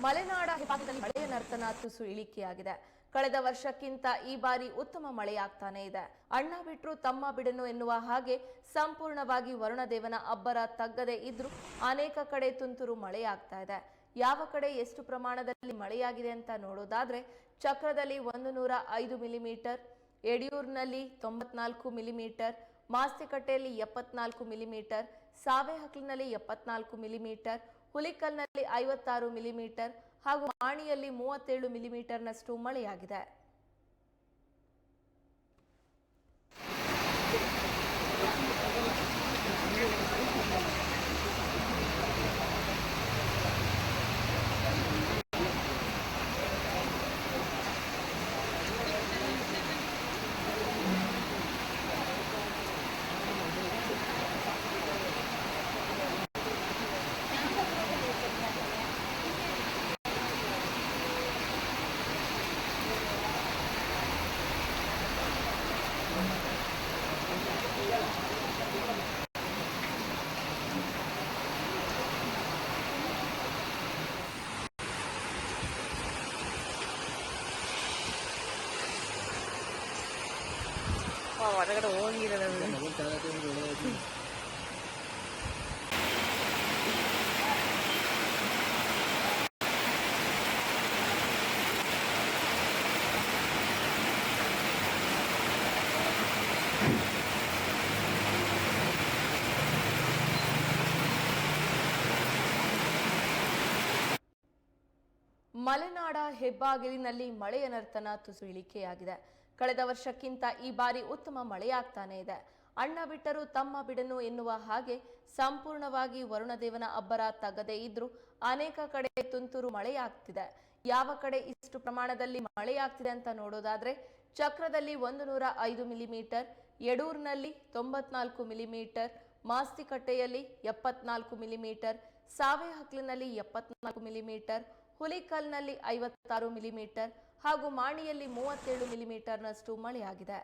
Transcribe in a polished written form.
ಮಲೆನಾಡ ಭಾಗದಲ್ಲಿ ಮಳೆಯ ನರ್ತನ ತುಸು ಇಳಿಕೆಯಾಗಿದೆ. ಕಳೆದ ವರ್ಷಕ್ಕಿಂತ ಈ ಬಾರಿ ಉತ್ತಮ ಮಳೆಯಾಗ್ತಾನೆ ಇದೆ. ಅಣ್ಣ ಬಿಟ್ರು ತಮ್ಮ ಬಿಡನು ಎನ್ನುವ ಹಾಗೆ ಸಂಪೂರ್ಣವಾಗಿ ವರುಣದೇವನ ಅಬ್ಬರ ತಗ್ಗದೆ ಇದ್ರೂ ಅನೇಕ ಕಡೆ ತುಂತುರು ಮಳೆಯಾಗ್ತಾ ಇದೆ. ಯಾವ ಕಡೆ ಎಷ್ಟು ಪ್ರಮಾಣದಲ್ಲಿ ಮಳೆಯಾಗಿದೆ ಅಂತ ನೋಡೋದಾದ್ರೆ ಚಕ್ರದಲ್ಲಿ 105 ಮಿಲಿಮೀಟರ್, ಯಡಿಯೂರಿನಲ್ಲಿ 94 ಮಿಲಿಮೀಟರ್, ಮಾಸ್ತಿಕಟ್ಟೆಯಲ್ಲಿ 74 ಮಿಲಿಮೀಟರ್, ಸಾವೆಹಕ್ಲಿನಲ್ಲಿ 74 ಮಿಲಿಮೀಟರ್, ಹುಲಿಕಲ್ನಲ್ಲಿ 56 ಮಿಲಿಮೀಟರ್ ಹಾಗೂ ಮಾಣಿಯಲ್ಲಿ 37 ಮಿಲಿಮೀಟರ್ನಷ್ಟು ಮಳೆಯಾಗಿದೆ. ಹೊರಗಡೆ ಹೋಗಿರೋದು ಮಲೆನಾಡ ಹೆಬ್ಬಾಗಿಲಿನಲ್ಲಿ ಮಳೆಯ ನರ್ತನ ತುಸು ಇಳಿಕೆಯಾಗಿದೆ. ಕಳೆದ ವರ್ಷಕ್ಕಿಂತ ಈ ಬಾರಿ ಉತ್ತಮ ಮಳೆಯಾಗ್ತಾನೆ ಇದೆ. ಅಣ್ಣ ಬಿಟ್ಟರು ತಮ್ಮ ಬಿಡನು ಎನ್ನುವ ಹಾಗೆ ಸಂಪೂರ್ಣವಾಗಿ ವರುಣದೇವನ ಅಬ್ಬರ ತಗದೆ ಇದ್ರೂ ಅನೇಕ ಕಡೆ ತುಂತುರು ಮಳೆಯಾಗ್ತಿದೆ. ಯಾವ ಕಡೆ ಇಷ್ಟು ಪ್ರಮಾಣದಲ್ಲಿ ಮಳೆಯಾಗ್ತಿದೆ ಅಂತ ನೋಡೋದಾದ್ರೆ ಚಕ್ರದಲ್ಲಿ 105 ಮಿಲಿಮೀಟರ್, ಯಡೂರಿನಲ್ಲಿ 94 ಮಿಲಿಮೀಟರ್, ಮಾಸ್ತಿಕಟ್ಟೆಯಲ್ಲಿ 74 ಮಿಲಿಮೀಟರ್, ಸಾವೆಹಕ್ಲಿನಲ್ಲಿ 74 ಮಿಲಿಮೀಟರ್, ಹುಲಿಕಲ್ನಲ್ಲಿ 56 ಮಿಲಿಮೀಟರ್ ಹಾಗೂ ಮಾಣಿಯಲ್ಲಿ 37 ಮಿಲಿಮೀಟರ್ನಷ್ಟು ಮಳೆಯಾಗಿದೆ.